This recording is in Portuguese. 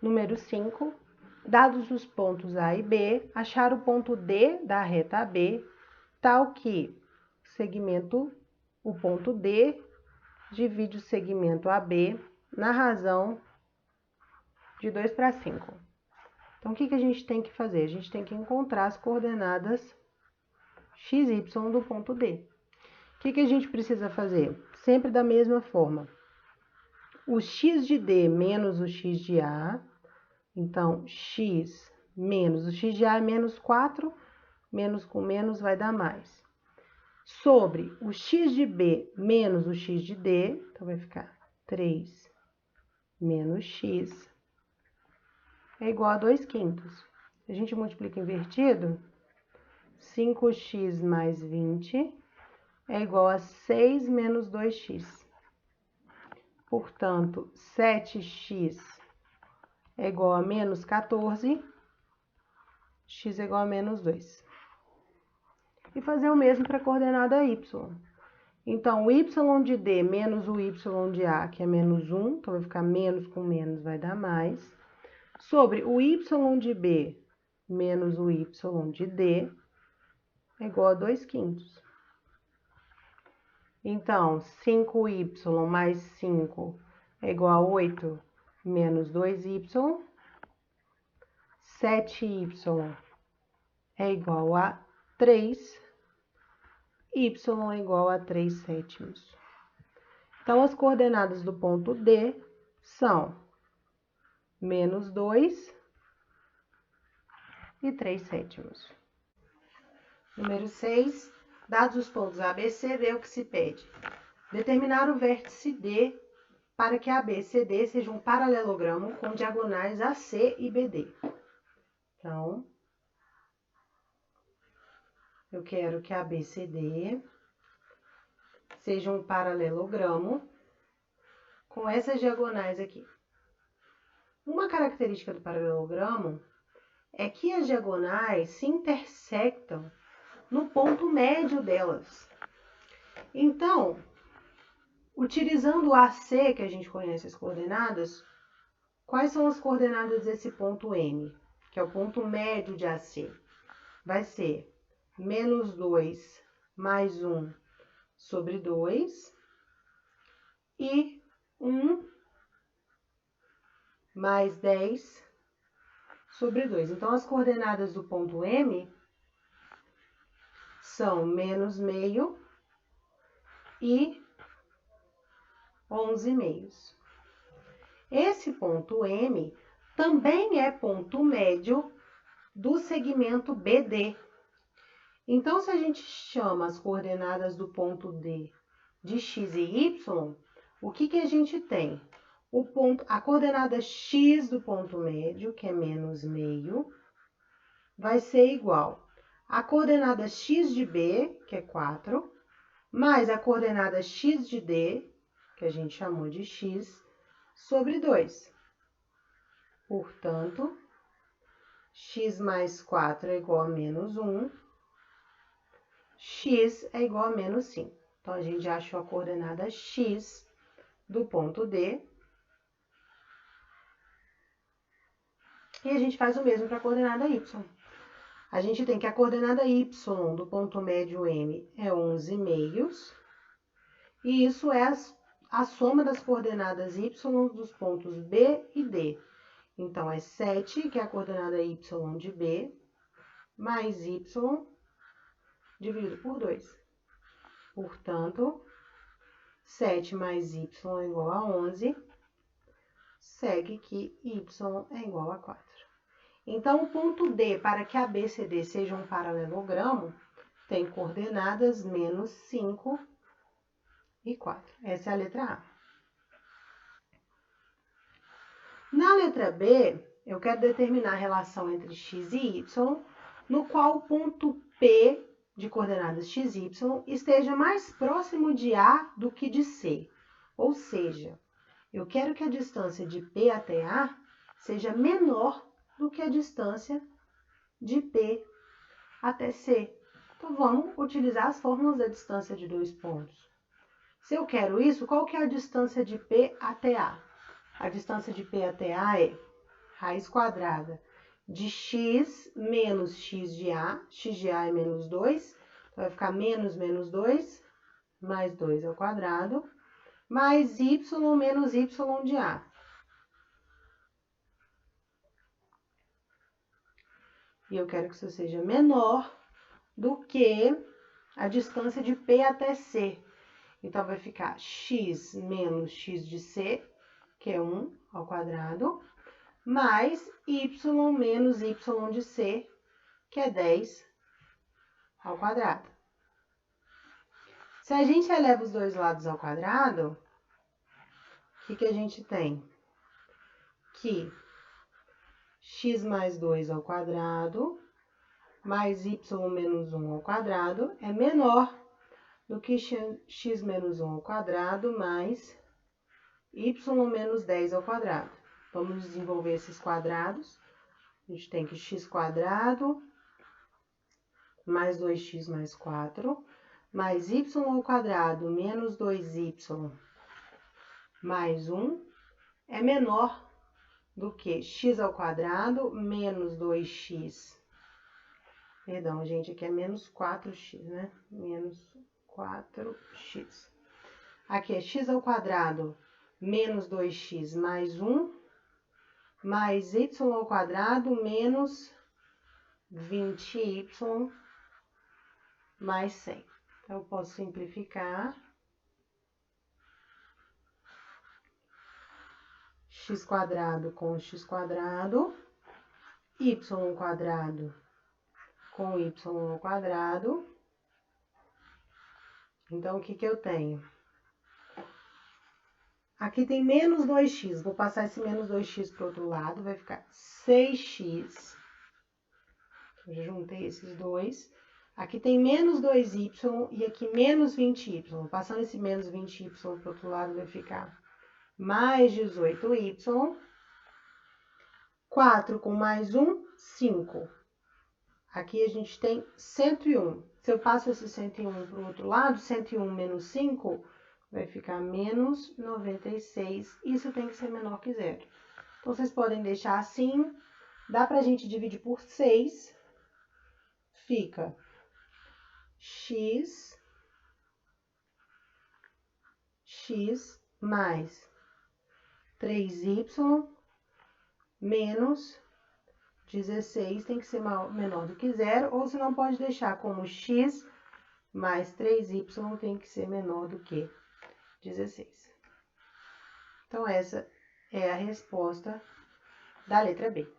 Número 5. Dados os pontos A e B, achar o ponto D da reta AB, tal que o ponto D divide o segmento AB na razão de 2 para 5. Então, o que a gente tem que fazer? A gente tem que encontrar as coordenadas x, y do ponto D. O que a gente precisa fazer? Sempre da mesma forma. O x de D menos o x de A, então, x menos o x de A é menos 4, menos com menos vai dar mais. Sobre o x de B menos o x de D, então vai ficar 3 menos x é igual a 2/5. Se a gente multiplica invertido, 5x mais 20 é igual a 6 menos 2x. Portanto, 7x é igual a menos 14, x é igual a menos 2. E fazer o mesmo para a coordenada y. Então, o y de D menos o y de A, que é menos 1, então vai ficar menos com menos, vai dar mais. Sobre o y de B menos o y de D é igual a 2/5. Então, 5y mais 5 é igual a 8 menos 2y. 7y é igual a 3, y é igual a 3/7. Então, as coordenadas do ponto D são menos 2 e 3/7. Número 6. Dados os pontos A, B, C, D, o que se pede? Determinar o vértice D para que AB, CD seja um paralelogramo com diagonais AC e BD. Então, eu quero que AB, CD seja um paralelogramo com essas diagonais aqui. Uma característica do paralelogramo é que as diagonais se intersectam no ponto médio delas. Então, utilizando o AC, que a gente conhece as coordenadas, quais são as coordenadas desse ponto M, que é o ponto médio de AC? Vai ser menos 2 mais 1 sobre 2 e 1 mais 10 sobre 2. Então, as coordenadas do ponto M são menos meio e 11 meios. Esse ponto M também é ponto médio do segmento BD. Então, se a gente chama as coordenadas do ponto D de x e y, o que a gente tem? A coordenada x do ponto médio, que é menos meio, vai ser igual a coordenada x de B, que é 4, mais a coordenada x de D, que a gente chamou de x, sobre 2. Portanto, x mais 4 é igual a menos 1, x é igual a menos 5. Então, a gente já achou a coordenada x do ponto D. E a gente faz o mesmo para a coordenada y. A gente tem que a coordenada y do ponto médio M é 11 meios. E isso é a soma das coordenadas y dos pontos B e D. Então, é 7, que é a coordenada y de B, mais y dividido por 2. Portanto, 7 mais y é igual a 11. Segue que y é igual a 4. Então, o ponto D, para que AB e CD seja um paralelogramo, tem coordenadas menos 5 e 4. Essa é a letra A. Na letra B, eu quero determinar a relação entre x e y, no qual o ponto P de coordenadas x e y esteja mais próximo de A do que de C. Ou seja, eu quero que a distância de P até A seja menor do que a distância de P até C. Então, vamos utilizar as fórmulas da distância de dois pontos. Se eu quero isso, qual que é a distância de P até A? A distância de P até A é raiz quadrada de x menos x de A é menos 2, então vai ficar menos 2, mais 2 ao quadrado, mais y menos y de A. E eu quero que isso seja menor do que a distância de P até C. Então, vai ficar x menos x de C, que é 1 ao quadrado, mais y menos y de C, que é 10 ao quadrado. Se a gente eleva os dois lados ao quadrado, o que a gente tem? Que x mais 2 ao quadrado mais y menos 1 ao quadrado é menor do que x menos 1 ao quadrado mais y menos 10 ao quadrado. Vamos desenvolver esses quadrados. A gente tem que x quadrado mais 2x mais 4, mais y ao quadrado menos 2y mais 1 é menor do que x ao quadrado menos 2x. Perdão, gente, aqui é menos 4x, né? Menos 4x. Aqui é x ao quadrado menos 2x mais 1, mais y ao quadrado menos 20y mais 100. Então, eu posso simplificar. X quadrado com x quadrado, y quadrado com y ao quadrado. Então, o que eu tenho? Aqui tem menos 2x, vou passar esse menos 2x para o outro lado, vai ficar 6x. Eu já juntei esses dois. Aqui tem menos 2y e aqui menos 20y. Passando esse menos 20y para o outro lado, vai ficar mais 18y. 4 com mais 1, 5. Aqui a gente tem 101. Se eu passo esse 101 para o outro lado, 101 menos 5 vai ficar menos 96. Isso tem que ser menor que zero. Então, vocês podem deixar assim. Dá para a gente dividir por 6. Fica x mais 3y menos 16 tem que ser menor do que zero, ou se não pode deixar como x mais 3y tem que ser menor do que 16. Então, essa é a resposta da letra B.